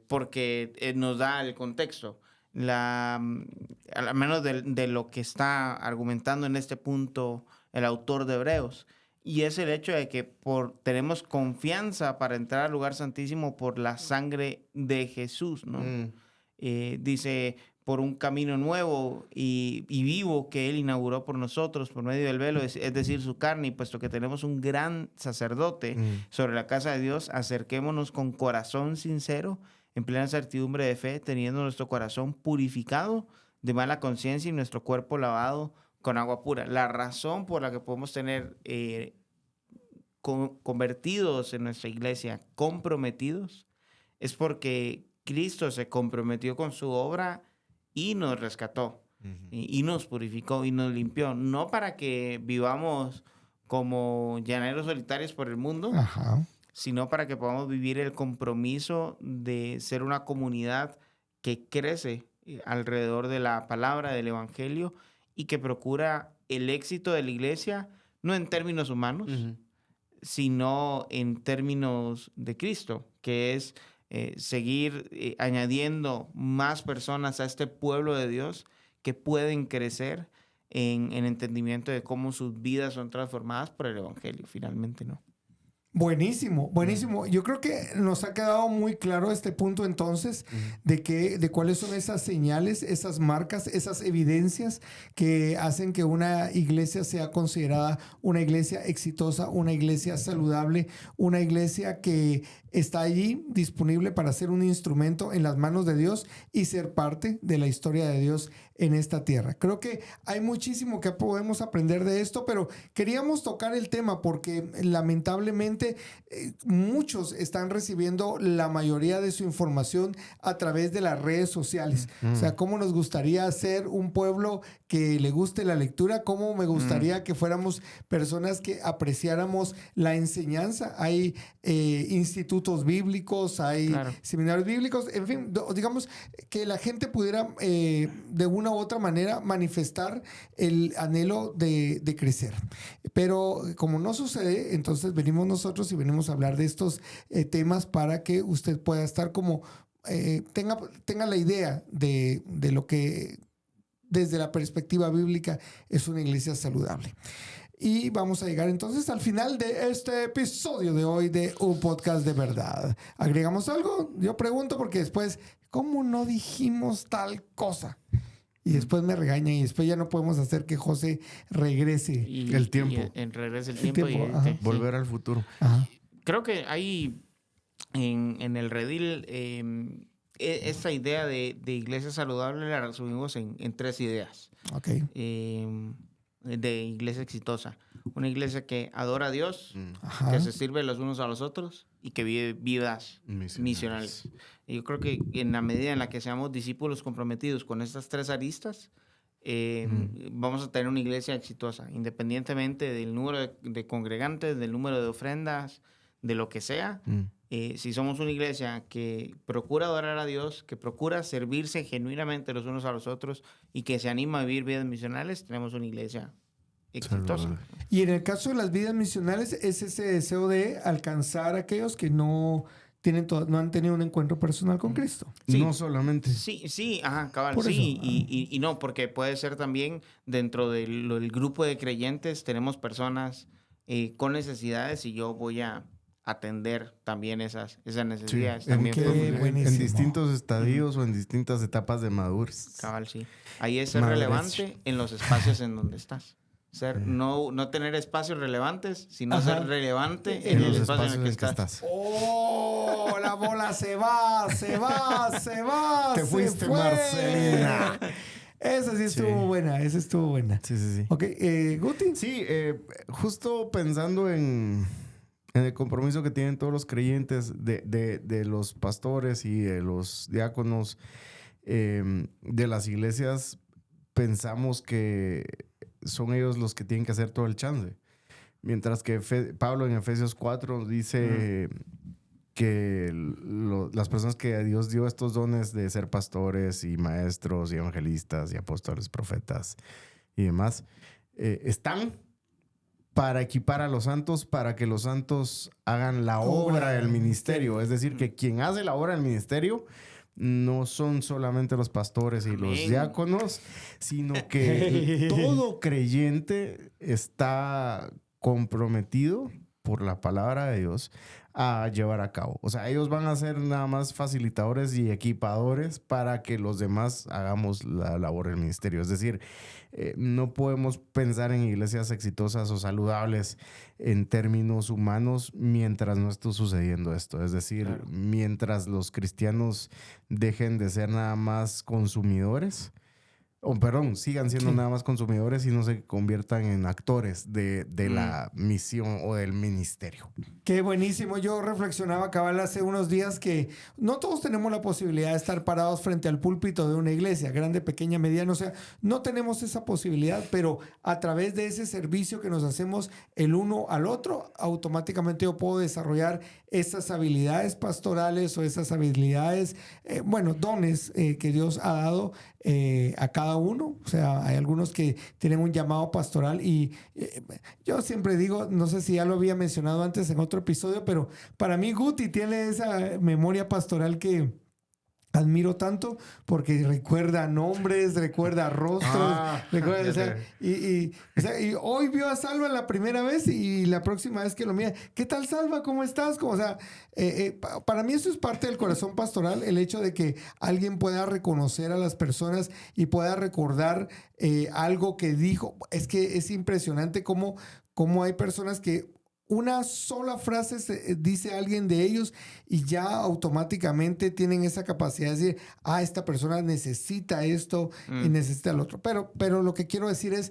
porque nos da el contexto. Al menos de lo que está argumentando en este punto el autor de Hebreos. Y es el hecho de que tenemos confianza para entrar al lugar santísimo por la sangre de Jesús, ¿no? Dice, por un camino nuevo y vivo que Él inauguró por nosotros por medio del velo, es decir, su carne, y puesto que tenemos un gran sacerdote sobre la casa de Dios, acerquémonos con corazón sincero, en plena certidumbre de fe, teniendo nuestro corazón purificado de mala conciencia y nuestro cuerpo lavado con agua pura. La razón por la que podemos tener convertidos en nuestra iglesia, comprometidos, es porque Cristo se comprometió con su obra y nos rescató, y nos purificó y nos limpió. No para que vivamos como llaneros solitarios por el mundo, sino para que podamos vivir el compromiso de ser una comunidad que crece alrededor de la palabra del evangelio y que procura el éxito de la iglesia, no en términos humanos, sino en términos de Cristo, que es seguir añadiendo más personas a este pueblo de Dios que pueden crecer en entendimiento de cómo sus vidas son transformadas por el evangelio, finalmente, ¿no?
Buenísimo, buenísimo. Yo creo que nos ha quedado muy claro este punto entonces de cuáles son esas señales, esas marcas, esas evidencias que hacen que una iglesia sea considerada una iglesia exitosa, una iglesia saludable, una iglesia que está allí disponible para ser un instrumento en las manos de Dios y ser parte de la historia de Dios en esta tierra. Creo que hay muchísimo que podemos aprender de esto, pero queríamos tocar el tema porque lamentablemente muchos están recibiendo la mayoría de su información a través de las redes sociales. O sea, cómo nos gustaría ser un pueblo que le guste la lectura, cómo me gustaría que fuéramos personas que apreciáramos la enseñanza. Hay institutos bíblicos, hay seminarios bíblicos, en fin, digamos que la gente pudiera de una u otra manera manifestar el anhelo de crecer. Pero como no sucede, entonces venimos nosotros y venimos a hablar de estos temas para que usted pueda estar como tenga la idea de lo que desde la perspectiva bíblica es una iglesia saludable. Y vamos a llegar entonces al final de este episodio de hoy de Un Podcast de Verdad. ¿Agregamos algo? Yo pregunto porque después, ¿cómo no dijimos tal cosa? Y después me regaña y después ya no podemos hacer que José regrese
el tiempo.
Regrese el tiempo.
Volver al futuro.
Ajá.
Creo que hay en el redil esta idea de iglesia saludable la resumimos en 3 ideas.
Ok.
De iglesia exitosa. Una iglesia que adora a Dios, que se sirve los unos a los otros y que vive vidas misionales. Y yo creo que en la medida en la que seamos discípulos comprometidos con estas 3 aristas, vamos a tener una iglesia exitosa, independientemente del número de congregantes, del número de ofrendas, de lo que sea. Si somos una iglesia que procura adorar a Dios, que procura servirse genuinamente los unos a los otros y que se anima a vivir vidas misionales, tenemos una iglesia exitosa.
Y en el caso de las vidas misionales es ese deseo de alcanzar a aquellos que no han tenido un encuentro personal con Cristo.
Sí. No solamente.
Sí, cabal,
por
sí.
Eso,
y no, porque puede ser también dentro del grupo de creyentes, tenemos personas con necesidades y yo voy a atender también esas necesidades.
Sí.
También
en distintos estadios o en distintas etapas de madurez.
Cabal, sí. Ahí es ser relevante en los espacios en donde estás. No tener espacios relevantes, sino ser relevante en el espacio en el que estás.
¡Oh! La bola se va.
Te fuiste, Marcelina.
Esa sí estuvo buena,
Sí.
Ok, Guti.
Sí, justo pensando en el compromiso que tienen todos los creyentes de los pastores y de los diáconos de las iglesias, pensamos que son ellos los que tienen que hacer todo el chance. Mientras que Pablo en Efesios 4 dice que las personas que Dios dio estos dones de ser pastores y maestros y evangelistas y apóstoles, profetas y demás, están para equipar a los santos, para que los santos hagan la obra del ministerio. Es decir, que quien hace la obra del ministerio no son solamente los pastores y los diáconos, sino que todo creyente está comprometido por la palabra de Dios a llevar a cabo. O sea, ellos van a ser nada más facilitadores y equipadores para que los demás hagamos la labor del ministerio. Es decir, no podemos pensar en iglesias exitosas o saludables en términos humanos mientras no esté sucediendo esto. Es decir, claro, mientras los cristianos dejen de ser nada más consumidores, sigan siendo nada más consumidores y no se conviertan en actores de la misión o del ministerio.
Qué buenísimo. Yo reflexionaba, cabal, hace unos días que no todos tenemos la posibilidad de estar parados frente al púlpito de una iglesia, grande, pequeña, mediana. O sea, no tenemos esa posibilidad, pero a través de ese servicio que nos hacemos el uno al otro, automáticamente yo puedo desarrollar esas habilidades pastorales o esas habilidades, dones que Dios ha dado a cada uno. O sea, hay algunos que tienen un llamado pastoral y yo siempre digo, no sé si ya lo había mencionado antes en otro episodio, pero para mí Guti tiene esa memoria pastoral que admiro tanto porque recuerda nombres, recuerda rostros, recuerda, y hoy vio a Salva la primera vez y la próxima vez que lo mira, ¿qué tal, Salva? ¿Cómo estás? Para mí eso es parte del corazón pastoral, el hecho de que alguien pueda reconocer a las personas y pueda recordar algo que dijo. Es que es impresionante cómo hay personas que una sola frase dice alguien de ellos y ya automáticamente tienen esa capacidad de decir, esta persona necesita esto y necesita el otro. Pero lo que quiero decir es,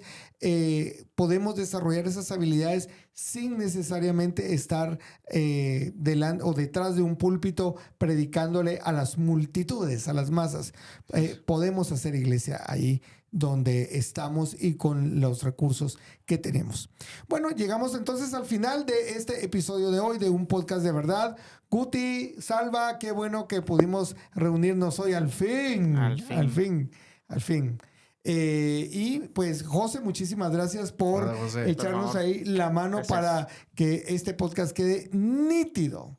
podemos desarrollar esas habilidades sin necesariamente estar delante o detrás de un púlpito predicándole a las multitudes, a las masas. Podemos hacer iglesia ahí donde estamos y con los recursos que tenemos. Bueno, llegamos entonces al final de este episodio de hoy de Un Podcast de Verdad. Guti, Salva, qué bueno que pudimos reunirnos hoy al fin. Al fin. Y pues, José, muchísimas gracias por echarnos ahí la mano. Gracias. Para que este podcast quede nítido.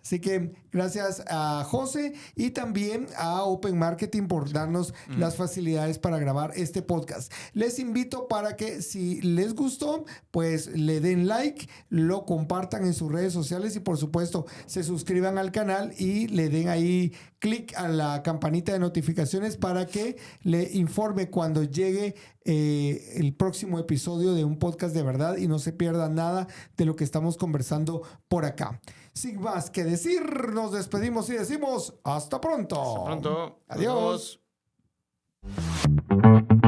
Así que gracias a José y también a Open Marketing por darnos las facilidades para grabar este podcast. Les invito para que si les gustó, pues le den like, lo compartan en sus redes sociales y por supuesto se suscriban al canal y le den ahí clic a la campanita de notificaciones para que le informe cuando llegue el próximo episodio de Un Podcast de Verdad y no se pierda nada de lo que estamos conversando por acá. Sin más que decir, nos despedimos y decimos hasta pronto.
Hasta pronto.
Adiós.
Adiós.